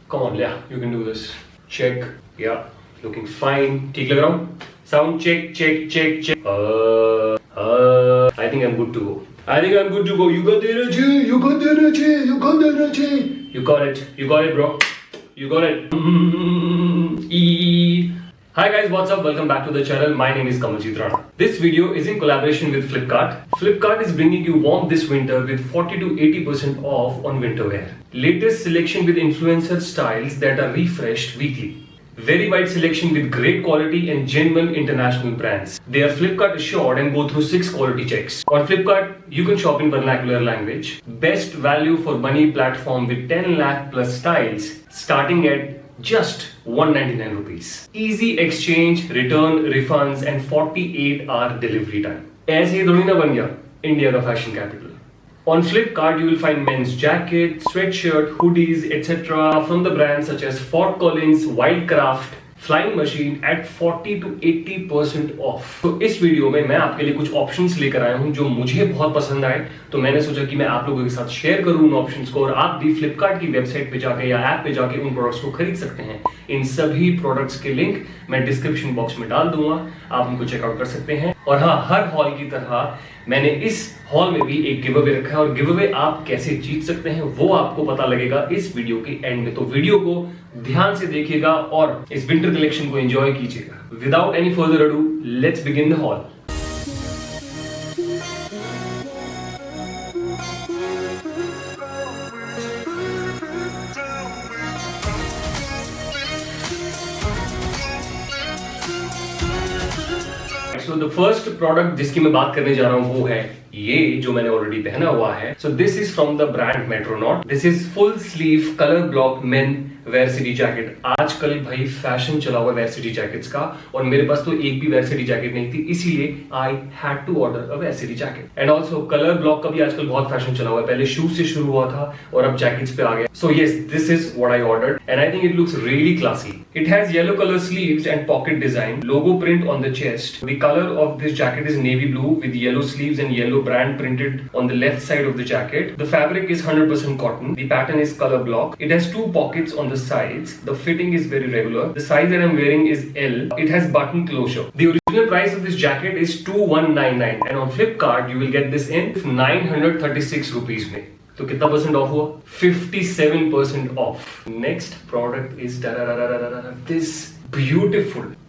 Come on, yeah, you can do this. Check. Yeah, looking fine. ठीक लग रहा हूँ? Sound check, check, check, check. I think I'm good to go. I think I'm good to go. You got the energy. You got the energy. You got the energy. You got it. You got it, bro. You got it. Hi guys, what's up? Welcome back to the channel. My name is Kamaljeet Rana. This video is in collaboration with Flipkart. Flipkart is bringing you warm this winter with 40 to 80% off on winter wear. Latest selection with influencer styles that are refreshed weekly. Very wide selection with great quality and genuine international brands. They are Flipkart assured and go through 6 quality checks. On Flipkart, you can shop in vernacular language. Best value for money platform with 10 lakh plus styles starting at just 199 rupees. Easy exchange, return, refunds and 48-hour delivery time. ऐसे ही थोड़ी ना बन गया India का fashion capital. On Flipkart, you will find men's jacket, sweatshirt, hoodies, etc. from the brands such as Fort Collins, Wildcraft, Flying Machine at 40 to 80% off. तो इस video में मैं आपके लिए कुछ ऑप्शंस लेकर आया हूं जो मुझे बहुत पसंद आए, तो मैंने सोचा कि मैं आप लोगों के साथ शेयर करूं उन ऑप्शंस को, और आप भी फ्लिपकार्ट की वेबसाइट पे जाके या ऐप पे जाके उन प्रोडक्ट्स को खरीद सकते हैं. इन सभी प्रोडक्ट्स के लिंक मैं डिस्क्रिप्शन बॉक्स में डाल दूंगा, आप उनको चेकआउट कर सकते हैं. और हाँ, हर हॉल की तरह मैंने इस हॉल में भी एक गिव अवे रखा है, और गिव अवे आप कैसे जीत सकते हैं वो आपको पता लगेगा इस वीडियो के एंड में. तो वीडियो को ध्यान से देखिएगा और इस विंटर कलेक्शन को एंजॉय कीजिएगा. Without any further ado, let's begin the hall. So the first product जिसकी मैं बात करने जा रहा हूँ वो है ये जो मैंने ऑलरेडी पहना हुआ है. So this is from the brand Metronaut. This is full sleeve color block men wear city jacket. आजकल भाई फैशन चला हुआ वेयर सिटी जैकेट्स का, और मेरे पास तो एक भी वेयर सिटी जैकेट नहीं थी, इसीलिए I had to order a wear city jacket. And also colour block का भी आजकल बहुत फैशन चला हुआ है. पहले शूज से शुरू हुआ था और अब जैकेट्स पे आ गया. So yes, this is what I ordered and I think it looks really classy. It has yellow color sleeves and pocket design, logo print on the chest. The color of this jacket is navy blue with yellow sleeves and yellow brand printed on the left side of the jacket. The fabric is 100% cotton. The pattern is color block. It has 2 pockets on the sides. The fitting is very regular. The size that I'm wearing is L. It has button closure. The original price of this jacket is 2199 and on Flipkart you will get this in 936 rupees में. तो कितना percent of हुआ? 57% of. Next product is this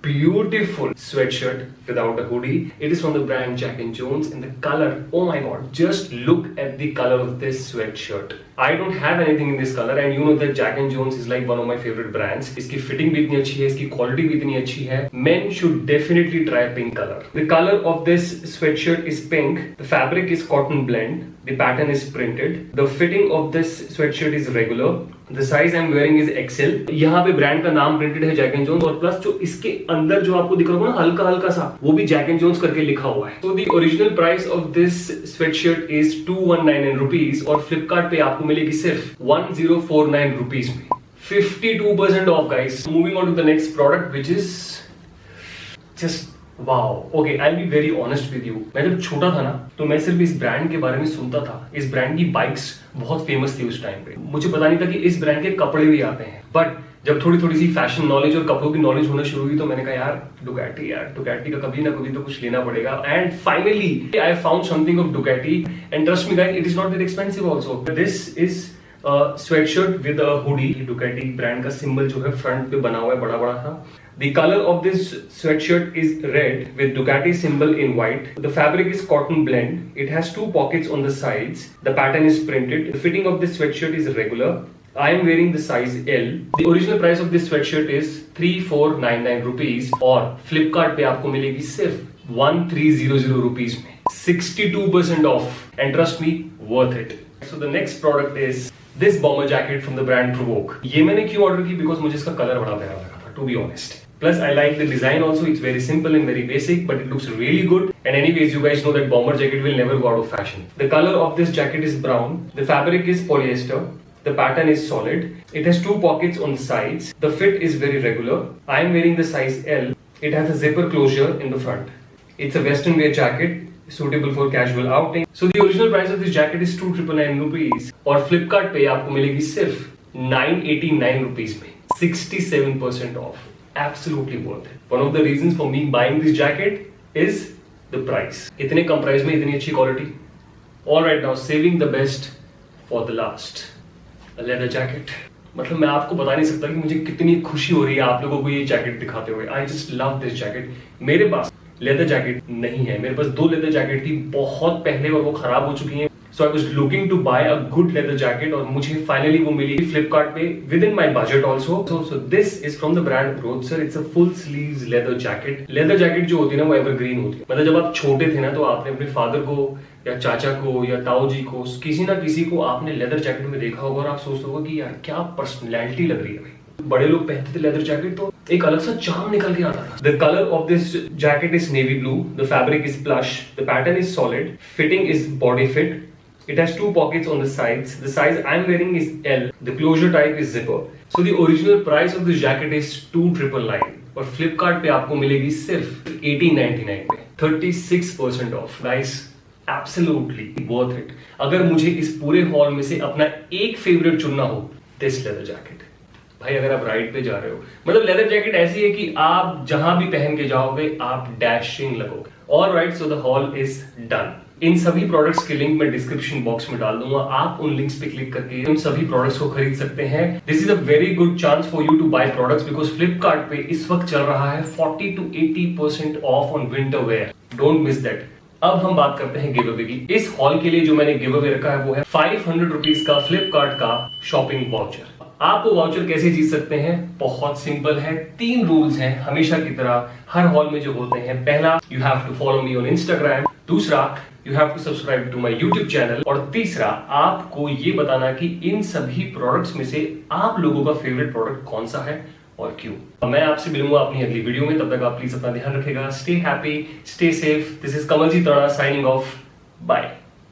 beautiful sweatshirt without a hoodie. It is from the brand Jack and Jones, and the color, oh my god, just look at the color of this sweatshirt. I don't have anything in this color and you know that Jack and Jones is like one of my favorite brands. इसकी fitting भी इतनी अच्छी है, इसकी quality भी इतनी अच्छी है. Men should definitely try pink color. The color of this sweatshirt is pink. The fabric is cotton blend. The pattern is printed. The fitting of this sweatshirt is regular. The size I'm wearing is XL. यहाँ पे brand का नाम printed है Jack and Jones, और plus जो इसके अंदर जो आपको दिख रहा होगा ना हल्का हल्का सा, वो भी जैक एंड जोन्स करके लिखा हुआ है. So the original price of this sweatshirt is 2199 rupees और फ्लिपकार्ट पे आपको मिलेगी सिर्फ 1049 rupees में. 52% off guys. Moving on to the next product which is just wow. Okay, I will be very honest with you. मैं जब छोटा था ना तो मैं सिर्फ इस ब्रांड के बारे में सुनता था. इस ब्रांड की बाइक्स बहुत फेमस थी उस टाइम पे. मुझे पता नहीं था कि इस ब्रांड के कपड़े भी आते हैं. बट जब थोड़ी थोड़ी सी फैशन नॉलेज और कपड़ों की नॉलेज होना शुरू हुई तो मैंने कहा यार डुकाटी का कभी ना कभी तो कुछ लेना पड़ेगा. And finally I found something of Ducati and trust me guys, it is not very expensive also. This is sweatshirt with a hoodie. Ducati brand का सिंबल जो है फ्रंट पे बना हुआ है बड़ा बड़ा सा. The color of this sweatshirt is red with Ducati symbol in white. The fabric is cotton blend. It has 2 pockets on the sides. The pattern is printed. The fitting of this sweatshirt is regular. I am wearing the size L. The original price of this sweatshirt is 3499 rupees और Flipkart पे आपको मिलेगी सिर्फ 1300 rupees में. 62% off and trust me, worth it. So the next product is this bomber jacket from the brand Provoke. ये मैंने क्यों order की? Because मुझे इसका कलर बड़ा प्यारा लगा था, to be honest. Plus I like the design also. It's very simple and very basic, but it looks really good. And anyways, you guys know that bomber jacket will never go out of fashion. The color of this jacket is brown. The fabric is polyester. The pattern is solid. It has 2 pockets on the sides. The fit is very regular. I am wearing the size L. It has a zipper closure in the front. It's a western wear jacket suitable for casual outing. So the original price of this jacket is 2999 rupees और Flipkart पे आपको मिलेगी सिर्फ 989 rupees में 67% of. Absolutely worth it. One of the reasons for me buying this jacket is the price. इतने कम price में इतनी अच्छी quality. All right, now saving the best for the last. A leather jacket. मतलब मैं आपको बता नहीं सकता कि मुझे कितनी खुशी हो रही है आप लोगों को ये जैकेट दिखाते हुए. I just love this jacket. मेरे पास लेदर जैकेट नहीं है. मेरे पास 2 लेदर जैकेट थी बहुत पहले और वो खराब हो चुकी हैं. So I was looking to buy a good leather jacket और मुझे finally वो मिली Flipkart पे within my budget also. So this is from the brand Roadster. It's a full sleeves leather jacket. Leather jacket जो होती है ना वो evergreen होती है. मतलब जब आप छोटे थे ना तो आपने अपने फादर को या चाचा को या ताऊ जी को किसी ना किसी को आपने लेदर जैकेट में देखा होगा और आप सोचते होगा कि यार क्या पर्सनैलिटी लग रही है. बड़े लोग पहनते थे लेदर जैकेट तो एक अलग सा चार्म निकल के आता था. The color of this jacket is navy blue. The fabric is plush. The pattern is solid. Fitting is body fit. It has 2 pockets on the sides. The size I'm wearing is L. The closure type is zipper. So the original price of this jacket is 2,999 और Flipkart पे आपको मिलेगी सिर्फ 1899 पे 36% of. Guys, absolutely worth it. अगर मुझे इस पूरे हॉल में से अपना एक फेवरेट चुनना हो, this leather jacket. भाई अगर आप राइड पे जा रहे हो, मतलब लेदर जैकेट ऐसी है कि आप जहां भी पहन के जाओगे आप डैशिंग लगोगे. Alright, so the hall is done. इन सभी प्रोडक्ट्स के लिंक मैं डिस्क्रिप्शन बॉक्स में डाल दूंगा. आप उन लिंक्स पे क्लिक करके उन सभी प्रोडक्ट्स को खरीद सकते हैं. This is a very good chance for you to buy products because Flipkart पे इस वक्त चल रहा है 40 to 80% off on winter wear. Don't miss that. अब हम बात करते हैं गिव अवे की. इस हॉल के लिए जो मैंने गिव अवे रखा है वो है 500 रुपीज का फ्लिपकार्ट का शॉपिंग वाउचर. आप वो वाउचर कैसे जीत सकते हैं? बहुत सिंपल है. 3 रूल्स हैं हमेशा की तरह हर हॉल में जो होते हैं. पहला, you have to follow me on Instagram. दूसरा, you have to subscribe to my YouTube channel. और तीसरा, आपको ये बताना कि इन सभी प्रोडक्ट्स में से आप लोगों का फेवरेट प्रोडक्ट कौन सा है और क्यों. मैं आपसे मिलूंगा अपनी अगली वीडियो में. तब तक आप प्लीज अपना ध्यान रखिएगा. Stay happy, stay safe. This is Kamaljeet Rana signing off. Bye.